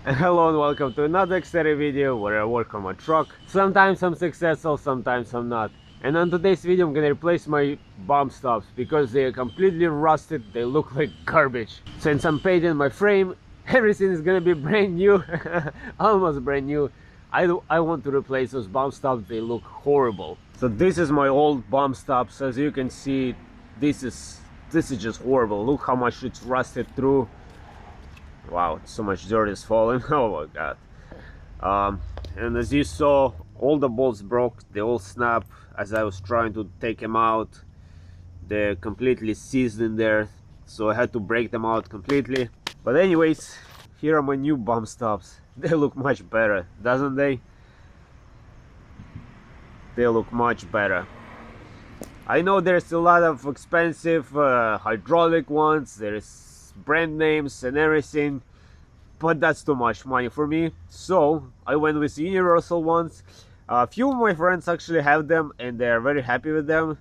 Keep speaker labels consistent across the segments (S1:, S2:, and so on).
S1: And hello and welcome to another Xterra video where I work on my truck. Sometimes I'm successful, sometimes I'm not. And on today's video I'm gonna replace my bump stops because they are completely rusted, they look like garbage. Since I'm painting my frame, everything is gonna be brand new, almost brand new. I want to replace those bump stops, they look horrible. So this is my old bump stops. As you can see, this is just horrible. Look how much it's rusted through. Wow, so much dirt is falling. Oh my god. And as you saw, all the bolts broke, they all snapped as I was trying to take them out. They're completely seized in there, so I had to break them out completely. But anyways, here are my new bump stops. They look much better, doesn't they? They look much better. I know there's a lot of expensive hydraulic ones, there's brand names and everything, but that's too much money for me, so I went with universal ones. A few of my friends actually have them and they're very happy with them.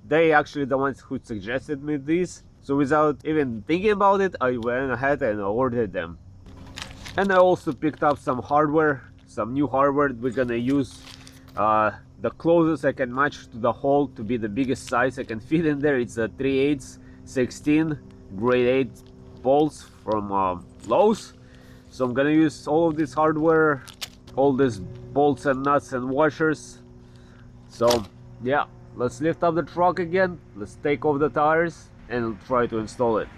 S1: They actually the ones who suggested me these, so without even thinking about it, I went ahead and ordered them. And I also picked up some hardware, some new hardware. We're gonna use the closest I can match to the hole to be the biggest size I can fit in there. It's a 3/8 16 grade 8 bolts from Lowe's. So I'm gonna use all of this hardware, all these bolts and nuts and washers. So yeah, let's lift up the truck again, let's take off the tires and try to install it.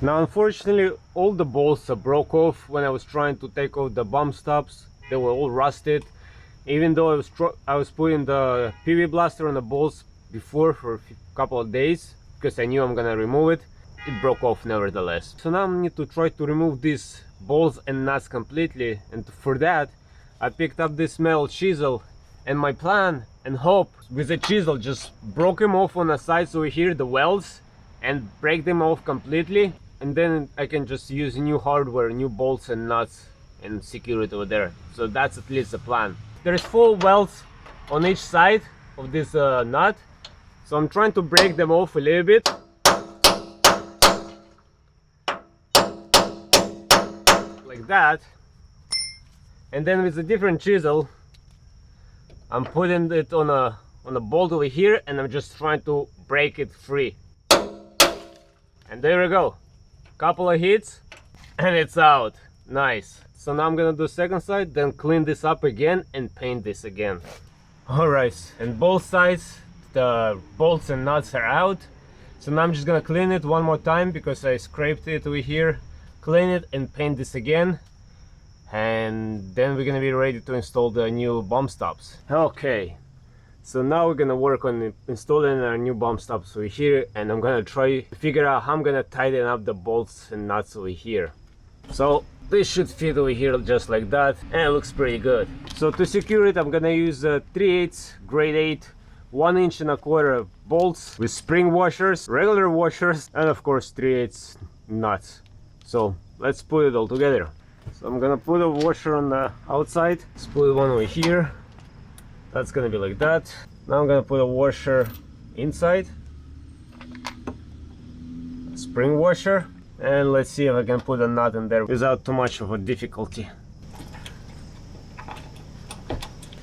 S1: Now unfortunately all the bolts broke off when I was trying to take off the bump stops. They were all rusted. Even though I was putting the PV blaster on the bolts before for a couple of days because I knew I'm gonna remove it, it broke off nevertheless. So now I need to try to remove these bolts and nuts completely, and for that I picked up this metal chisel, and my plan and hope with the chisel just broke them off on the sides over here, the welds, and break them off completely, and then I can just use new hardware, new bolts and nuts and secure it over there. So that's at least the plan. There's 4 welds on each side of this nut, so I'm trying to break them off a little bit. Like that. And then with a different chisel, I'm putting it on a bolt over here, and I'm just trying to break it free. And there we go. Couple of hits and it's out. Nice. So now I'm gonna do second side, then clean this up again and paint this again. Alright, and both sides the bolts and nuts are out. So now I'm just gonna clean it one more time because I scraped it over here. Clean it and paint this again, and then we're gonna be ready to install the new bump stops. Okay, so now we're gonna work on installing our new bump stops over here, and I'm gonna try to figure out how I'm gonna tighten up the bolts and nuts over here. So this should fit over here just like that, and it looks pretty good. So to secure it, I'm gonna use 3/8 grade 8 1 1/4 inch bolts with spring washers, regular washers, and of course 3/8 nuts. So let's put it all together. So I'm gonna put a washer on the outside. Let's put one over here. That's gonna be like that. Now I'm gonna put a washer inside, a spring washer, and let's see if I can put a nut in there without too much of a difficulty.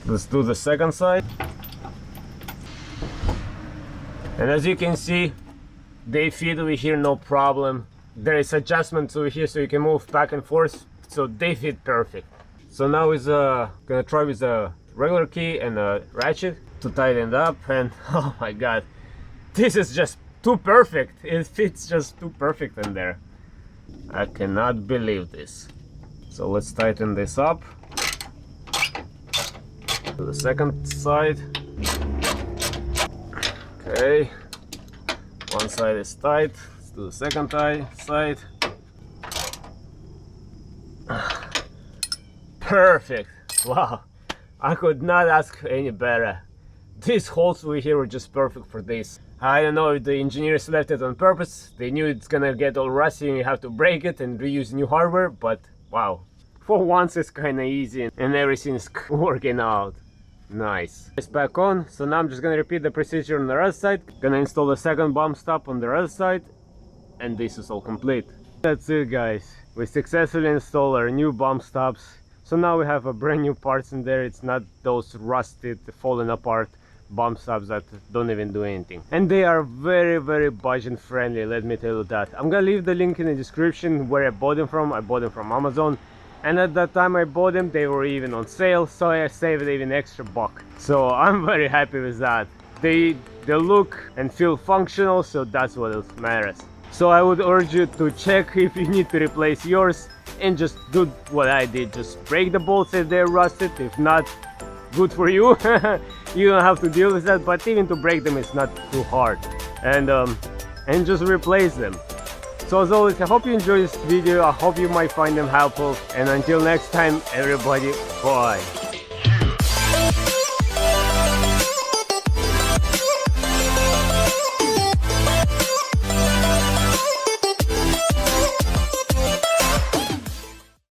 S1: Let's do the second side. And as you can see, they fit over here no problem. There is adjustments over here so you can move back and forth, so they fit perfect. So now is gonna try with a regular key and a ratchet to tighten it up, and oh my god, this is just too perfect. It fits just too perfect in there. I cannot believe this. So let's tighten this up. To the second side. Okay, one side is tight. Let's do the second side. Perfect. Wow, I could not ask any better. These holes over here were just perfect for this. I don't know if the engineers left it on purpose. They knew it's gonna get all rusty and you have to break it and reuse new hardware, but wow, for once it's kind of easy and everything's working out. Nice. It's back on, so now I'm just gonna repeat the procedure on the other side. Gonna install a second bump stop on the other side, and this is all complete. That's it, guys. We successfully installed our new bump stops. So now we have a brand new parts in there. It's not those rusted, falling apart bump stops that don't even do anything. And they are very budget friendly, let me tell you that. I'm gonna leave the link in the description where I bought them from. I bought them from Amazon. And at that time I bought them, they were even on sale, so I saved even extra buck. So I'm very happy with that. They look and feel functional, so that's what matters. So I would urge you to check if you need to replace yours and just do what I did. Just break the bolts if they're rusted. If not, good for you. You don't have to deal with that, but even to break them is not too hard. And just replace them. So as always, I hope you enjoyed this video. I hope you might find them helpful. And until next time, everybody, bye.